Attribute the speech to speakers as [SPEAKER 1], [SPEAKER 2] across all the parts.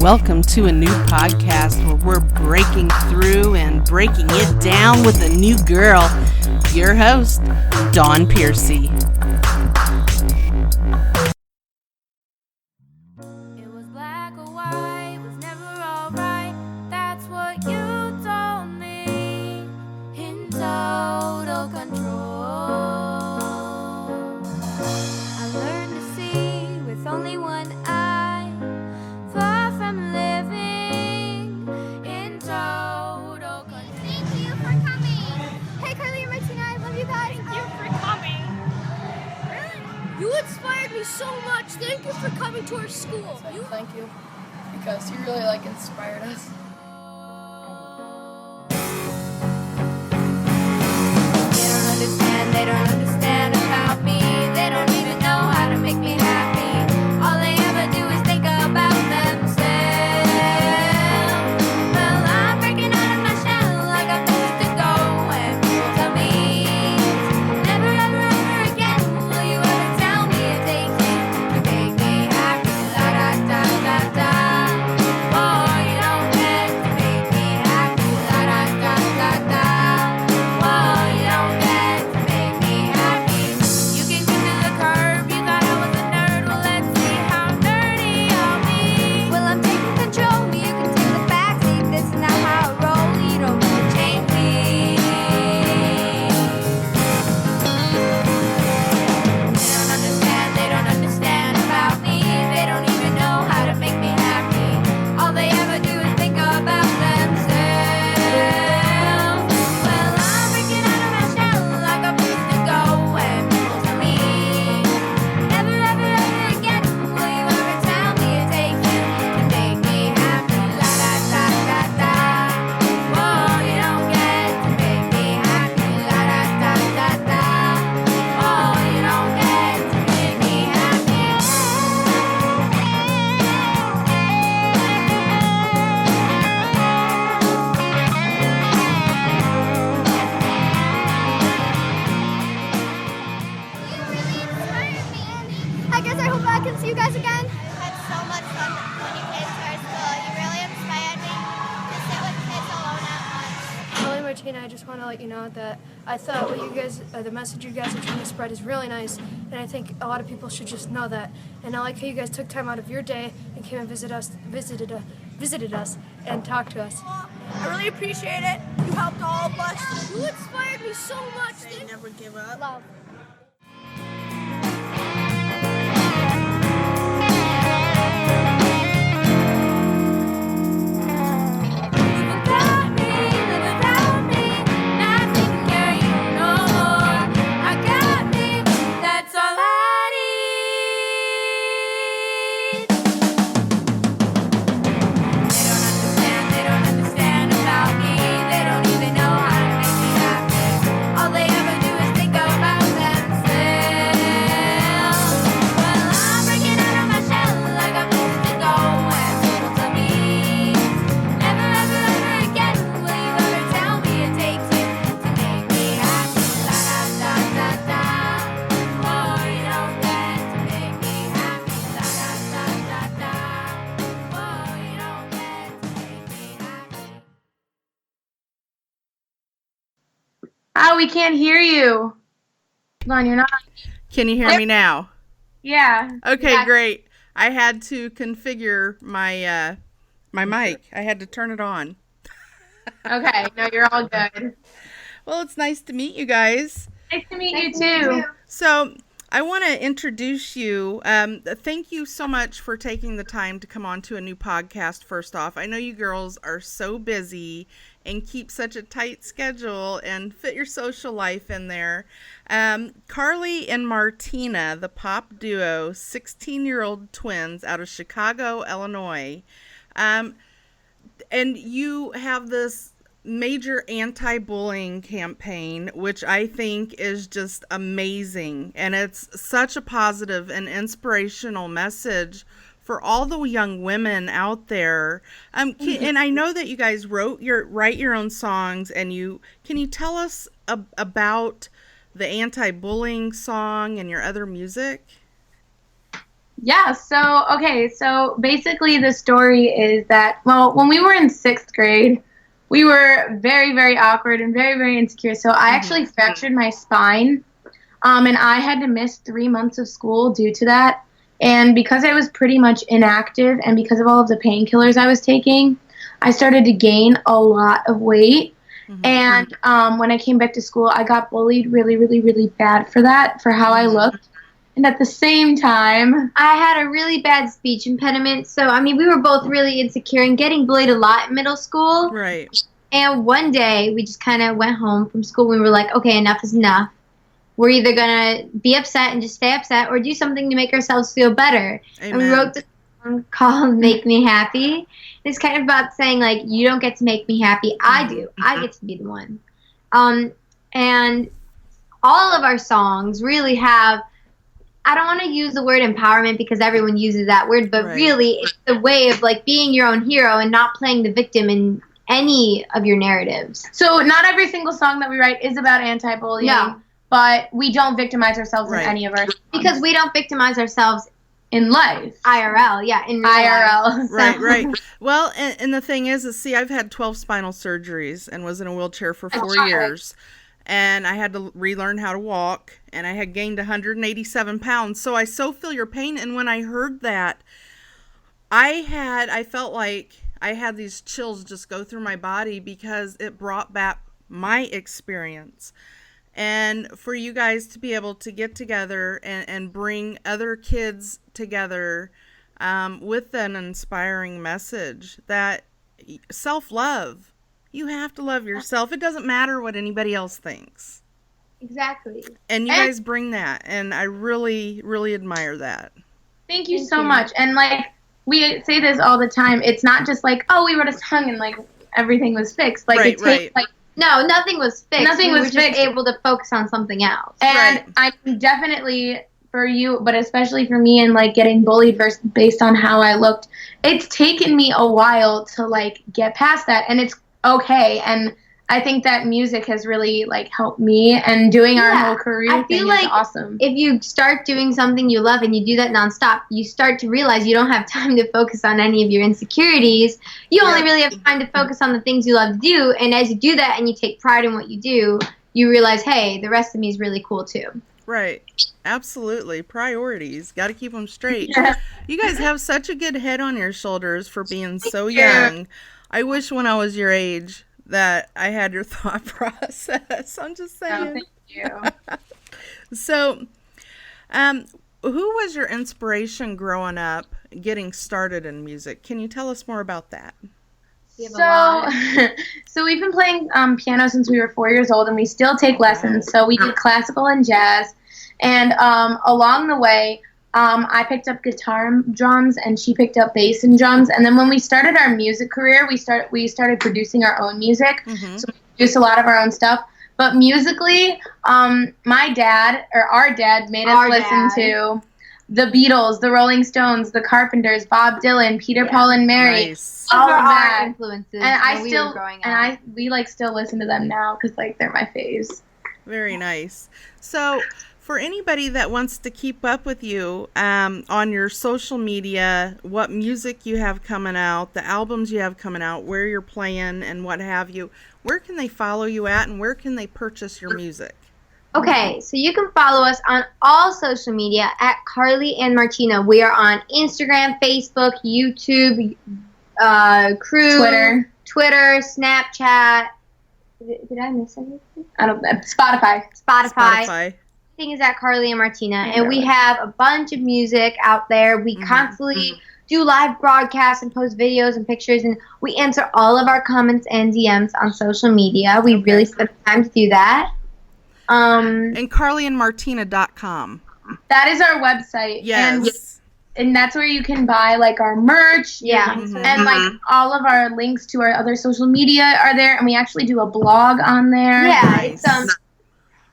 [SPEAKER 1] Welcome to a new podcast where we're breaking through and breaking it down with a new girl. Your host, Dawn Piercy.
[SPEAKER 2] It was black or white, was never alright. That's what you told me. In total control. I learned to see with only one eye. Far from living in total control.
[SPEAKER 3] Thank you for coming. Hey, Carly and Martina, I love you guys.
[SPEAKER 4] Thank you for coming.
[SPEAKER 3] Really? You inspired me so much. Thank you for coming to our school.
[SPEAKER 4] Thank you, because you really inspired us.
[SPEAKER 2] They don't understand about me. They don't even know how to make me happy. All they ever do is think about themselves. Well, I'm breaking out of my shell. I got places to go and people tell me never, ever, ever again will you ever tell me it takes you to make me happy. La da da da da. Oh, you don't get to make me happy. La da da da da. Oh, you don't get to make me happy. You can go to the curb. You thought I was a nerd. Well, let's see how nerdy I'll be. Well, I'm taking control. You can take the backseat. This is not how I roll. You don't need to change me. They don't understand about me. They don't even know how to make me happy. All they ever do is think about themselves. Well, I'm breaking out of my shell. I got places to go and people tell me never, ever, ever again will you ever tell me it takes you to make me happy. La da da da da. Whoa, you don't get to make me happy. La da da da da. Oh, you don't get to make me happy.
[SPEAKER 3] You really inspired me. I guess I hope I can see you guys again.
[SPEAKER 5] I had so much fun when you came to our school. You really inspired me to sit with kids alone at lunch.
[SPEAKER 6] Carly and Martina, I just want to let you know that I thought what you guys, the message you guys are trying to spread is really nice, and I think a lot of people should just know that. And I like how you guys took time out of your day and came and visited us, and talked to us.
[SPEAKER 4] I really appreciate it. You helped all of us.
[SPEAKER 3] You inspired me so much.
[SPEAKER 4] They never give up.
[SPEAKER 3] Love.
[SPEAKER 2] Without me, live without me, nothing can carry you no more. I got me, that's all I need. They don't understand about me. They don't even know how to make me happy. All they ever do is think about themselves. Well, I'm breaking out of my shell. I got places to go and people tell me never, ever, ever again will you ever tell me it takes you to make me happy. La da da da da. Oh, you don't get to make me happy. La da da da da. Oh, you don't get to make me happy.
[SPEAKER 7] Oh, we can't hear you. Lon, you're not.
[SPEAKER 1] Can you hear me now?
[SPEAKER 7] Yeah.
[SPEAKER 1] Okay,
[SPEAKER 7] Yeah.
[SPEAKER 1] great. I had to configure my my mic. I had to turn it on.
[SPEAKER 7] Okay. No, you're all good.
[SPEAKER 1] Well, it's nice to meet you guys.
[SPEAKER 7] Nice to meet you too.
[SPEAKER 1] So I want to introduce you. Thank you so much for taking the time to come on to a new podcast. First off, I know you girls are so busy and keep such a tight schedule and fit your social life in there. Carly and Martina, the pop duo, 16-year-old twins out of Chicago, Illinois. And you have this major anti-bullying campaign, which I think is just amazing. And it's such a positive and inspirational message for all the young women out there. And I know that you guys write your own songs, and can you tell us about the anti-bullying song and your other music?
[SPEAKER 7] Yeah, so basically the story is that, well, when we were in 6th grade, we were very, very awkward and very, very insecure. So I actually fractured my spine, and I had to miss 3 months of school due to that. And because I was pretty much inactive and because of all of the painkillers I was taking, I started to gain a lot of weight. And when I came back to school, I got bullied really, really, really bad for that, for how I looked. And at the same time,
[SPEAKER 8] I had a really bad speech impediment, so I mean, we were both really insecure and getting bullied a lot in middle school.
[SPEAKER 1] Right.
[SPEAKER 8] And one day, we just kind of went home from school. We were like, okay, enough is enough. We're either gonna be upset and just stay upset, or do something to make ourselves feel better.
[SPEAKER 1] Amen.
[SPEAKER 8] And we wrote this song called "Make Me Happy." It's kind of about saying like, you don't get to make me happy, I do. I get to be the one. And all of our songs really have. I don't want to use the word empowerment because everyone uses that word, but really it's the way of like being your own hero and not playing the victim in any of your narratives.
[SPEAKER 7] so not every single song that we write is about anti-bullying,
[SPEAKER 8] No.
[SPEAKER 7] but we don't victimize ourselves in any of our songs.
[SPEAKER 8] Because we don't victimize ourselves
[SPEAKER 7] in life.
[SPEAKER 8] IRL, yeah, in real
[SPEAKER 7] IRL.
[SPEAKER 8] life.
[SPEAKER 1] Right, right. Well, and the thing is, see, I've had 12 spinal surgeries and was in a wheelchair for 4 years. And I had to relearn how to walk, and I had gained 187 pounds. So I so feel your pain. And when I heard that, I felt like I had these chills just go through my body because it brought back my experience. And for you guys to be able to get together and bring other kids together with an inspiring message that self-love, you have to love yourself. It doesn't matter what anybody else thinks.
[SPEAKER 8] Exactly.
[SPEAKER 1] And you guys bring that, and I really, really admire that.
[SPEAKER 7] Thank you so much. And like we say this all the time, it's not just like, oh, we wrote a song and like everything was fixed. Like it takes like
[SPEAKER 8] no, nothing was fixed.
[SPEAKER 7] Nothing was
[SPEAKER 8] we were
[SPEAKER 7] fixed.
[SPEAKER 8] just able to focus on something else.
[SPEAKER 7] And I'm definitely for you, but especially for me and like getting bullied based on how I looked, it's taken me a while to like get past that, and it's okay. And I think that music has really like helped me, and doing our whole career
[SPEAKER 8] I feel
[SPEAKER 7] thing
[SPEAKER 8] like
[SPEAKER 7] is awesome.
[SPEAKER 8] If you start doing something you love and you do that nonstop, you start to realize you don't have time to focus on any of your insecurities. You only really have time to focus on the things you love to do, and as you do that and you take pride in what you do, you realize, hey, the rest of me is really cool too.
[SPEAKER 1] Right. Absolutely. Priorities. Got to keep them straight. You guys have such a good head on your shoulders for being so young. I wish when I was your age that I had your thought process. I'm just saying.
[SPEAKER 7] Oh, thank you.
[SPEAKER 1] So, who was your inspiration growing up getting started in music? Can you tell us more about that?
[SPEAKER 7] So we've been playing piano since we were 4 years old, and we still take lessons. So we do classical and jazz, and along the way, I picked up guitar and drums, and she picked up bass and drums. And then when we started our music career, we started producing our own music. So we produced a lot of our own stuff. But musically, our dad made us listen to the Beatles, the Rolling Stones, the Carpenters, Bob Dylan, Peter, Paul, and Mary.
[SPEAKER 1] Nice.
[SPEAKER 7] All of
[SPEAKER 8] our
[SPEAKER 7] that.
[SPEAKER 8] influences.
[SPEAKER 7] And
[SPEAKER 8] we were growing up.
[SPEAKER 7] we like still listen to them now because like they're my faves.
[SPEAKER 1] Very nice. So, for anybody that wants to keep up with you on your social media, what music you have coming out, the albums you have coming out, where you're playing, and what have you, where can they follow you at, and where can they purchase your music?
[SPEAKER 8] Okay, so you can follow us on all social media at Carly and Martina. We are on Instagram, Facebook, YouTube, Crew, Twitter, Snapchat. Did I miss anything?
[SPEAKER 7] I don't know. Spotify.
[SPEAKER 8] Everything is at Carly and Martina, and we have a bunch of music out there. We constantly do live broadcasts and post videos and pictures, and we answer all of our comments and DMs on social media. We really spend time to do that.
[SPEAKER 1] And CarlyandMartina.com.
[SPEAKER 7] That is our website.
[SPEAKER 1] Yes.
[SPEAKER 7] And that's where you can buy like our merch.
[SPEAKER 8] Yeah.
[SPEAKER 7] And like all of our links to our other social media are there, and we actually do a blog on there.
[SPEAKER 8] Yeah,
[SPEAKER 1] Nice.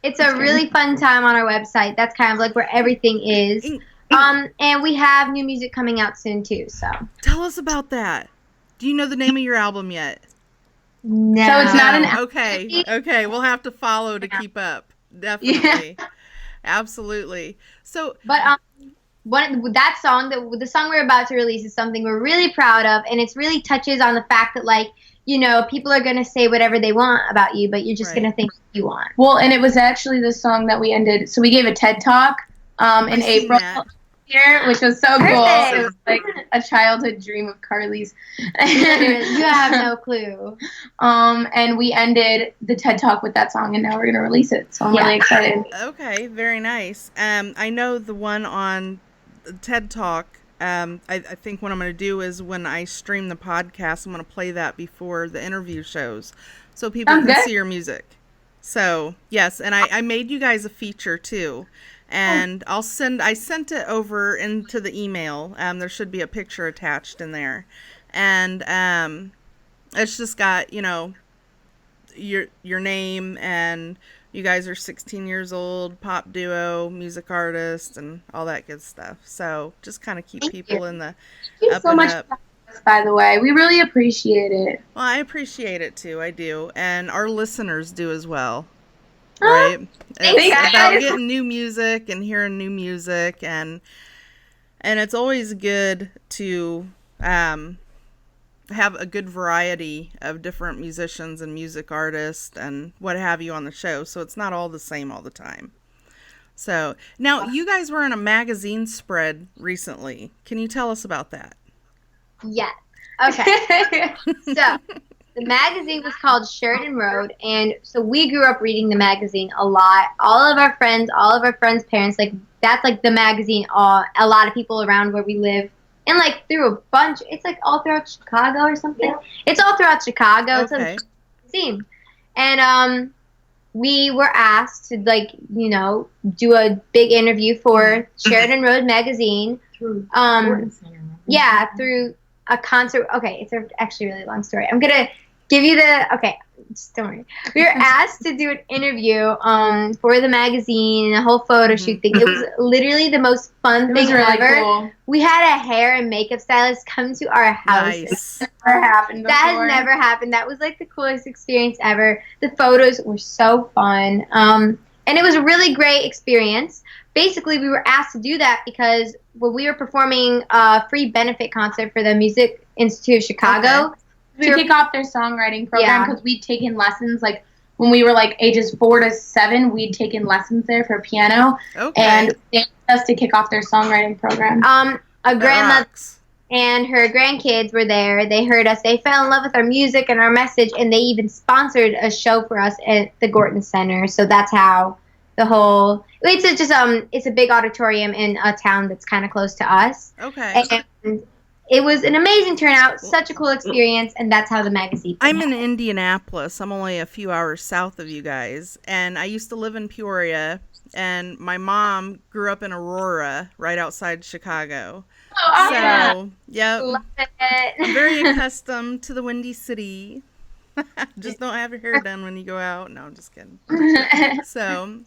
[SPEAKER 8] it's a really fun time on our website. That's kind of like where everything is. And we have new music coming out soon too. So
[SPEAKER 1] Tell us about that. Do you know the name of your album yet?
[SPEAKER 8] no.
[SPEAKER 7] So it's not an
[SPEAKER 1] Okay, we'll have to follow to keep up. Definitely. Absolutely. So,
[SPEAKER 7] But
[SPEAKER 8] that song, the song we're about to release is something we're really proud of, and it's really touches on the fact that, like, you know, people are going to say whatever they want about you, but you're just
[SPEAKER 1] Right.
[SPEAKER 8] going to think what you want.
[SPEAKER 7] Well, and it was actually the song that we ended. So we gave a TED Talk in
[SPEAKER 1] I've seen
[SPEAKER 7] April
[SPEAKER 1] that.
[SPEAKER 7] here, which was so cool.
[SPEAKER 8] Perfect.
[SPEAKER 7] It was like a childhood dream of Carly's.
[SPEAKER 8] You have no clue.
[SPEAKER 7] And we ended the TED Talk with that song, and now we're going to release it. So I'm
[SPEAKER 8] Yeah.
[SPEAKER 7] really excited.
[SPEAKER 1] Okay, very nice. I know the one on TED Talk. I think what I'm going to do is when I stream the podcast, I'm going to play that before the interview shows, so people
[SPEAKER 7] Sounds
[SPEAKER 1] can
[SPEAKER 7] good.
[SPEAKER 1] see your music. So yes, and I made you guys a feature too, and I sent it over into the email. There should be a picture attached in there, and it's just got, you know, your name, and you guys are 16 years old, pop duo, music artist, and all that good stuff. So just kind of keep
[SPEAKER 7] Thank
[SPEAKER 1] people
[SPEAKER 7] you.
[SPEAKER 1] in the
[SPEAKER 7] Thank you
[SPEAKER 1] up
[SPEAKER 7] so
[SPEAKER 1] and
[SPEAKER 7] much
[SPEAKER 1] up.
[SPEAKER 7] for having us, by the way. We really appreciate it.
[SPEAKER 1] Well, I appreciate it too. I do, and our listeners do as well.
[SPEAKER 7] Oh,
[SPEAKER 1] Right?
[SPEAKER 8] thanks,
[SPEAKER 1] It's
[SPEAKER 8] guys.
[SPEAKER 1] about getting new music and hearing new music, and it's always good to have a good variety of different musicians and music artists and what have you on the show, so it's not all the same all the time. So now you guys were in a magazine spread recently. Can you tell us about that?
[SPEAKER 8] Yes. Okay. So the magazine was called Sheridan Road, and so we grew up reading the magazine a lot. All of our friends' parents, like, that's like the magazine. A lot of people around where we live, and like through a bunch. It's like all throughout Chicago or something. It's all throughout Chicago.
[SPEAKER 1] Okay.
[SPEAKER 8] It's a magazine, and we were asked to, like, you know, do a big interview for Sheridan Road magazine. Yeah, through a concert. Okay, it's actually a really long story. I'm gonna give you just don't worry. We were asked to do an interview for the magazine, a whole photo shoot thing. It was literally the most fun
[SPEAKER 7] It
[SPEAKER 8] thing
[SPEAKER 7] was really
[SPEAKER 8] ever.
[SPEAKER 7] cool.
[SPEAKER 8] We had a hair and makeup stylist come to our house.
[SPEAKER 1] Nice.
[SPEAKER 7] Never happened before.
[SPEAKER 8] That has never happened. That was like the coolest experience ever. The photos were so fun. And it was a really great experience. Basically, we were asked to do that because when we were performing a free benefit concert for the Music Institute of Chicago,
[SPEAKER 7] to kick off their songwriting program,
[SPEAKER 8] Yeah.
[SPEAKER 7] because we'd taken lessons, like, when we were, like, ages 4 to 7, we'd taken lessons there for piano,
[SPEAKER 1] Okay.
[SPEAKER 7] and they asked us to kick off their songwriting program.
[SPEAKER 8] a
[SPEAKER 1] That
[SPEAKER 8] grandmother
[SPEAKER 1] rocks.
[SPEAKER 8] and her grandkids were there. They heard us. They fell in love with our music and our message, and they even sponsored a show for us at the Gorton Center. So that's how the whole it's a big auditorium in a town that's kind of close to us.
[SPEAKER 1] Okay.
[SPEAKER 8] And it was an amazing turnout, such a cool experience, and that's how the magazine
[SPEAKER 1] I'm
[SPEAKER 8] came
[SPEAKER 1] in Indianapolis. I'm only a few hours south of you guys, and I used to live in Peoria, and my mom grew up in Aurora, right outside Chicago.
[SPEAKER 7] Oh, yeah.
[SPEAKER 1] So, yep,
[SPEAKER 8] Love
[SPEAKER 1] I'm
[SPEAKER 8] it.
[SPEAKER 1] very accustomed to the Windy City. Just don't have your hair done when you go out. No, I'm just kidding. So,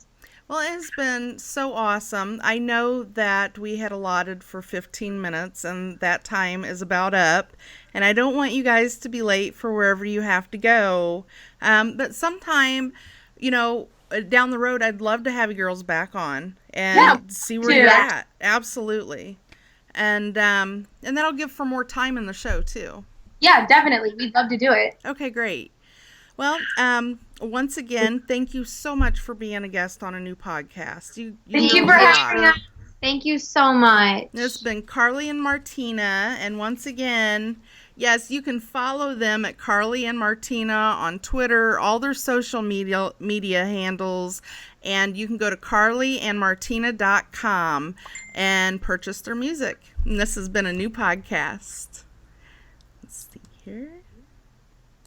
[SPEAKER 1] well, it has been so awesome. I know that we had allotted for 15 minutes, and that time is about up. And I don't want you guys to be late for wherever you have to go. But sometime, you know, down the road, I'd love to have you girls back on and see where
[SPEAKER 7] too.
[SPEAKER 1] you're at. Absolutely. And that'll give for more time in the show, too.
[SPEAKER 7] Yeah, definitely. We'd love to do it.
[SPEAKER 1] Okay, great. Well, once again, thank you so much for being a guest on a new podcast.
[SPEAKER 7] Thank you
[SPEAKER 1] know
[SPEAKER 7] for
[SPEAKER 1] a lot.
[SPEAKER 7] having us.
[SPEAKER 8] Thank you so much.
[SPEAKER 1] It's been Carly and Martina, and once again, yes, you can follow them at Carly and Martina on Twitter, all their social media handles, and you can go to carlyandmartina.com and purchase their music. And this has been a new podcast. Let's see here.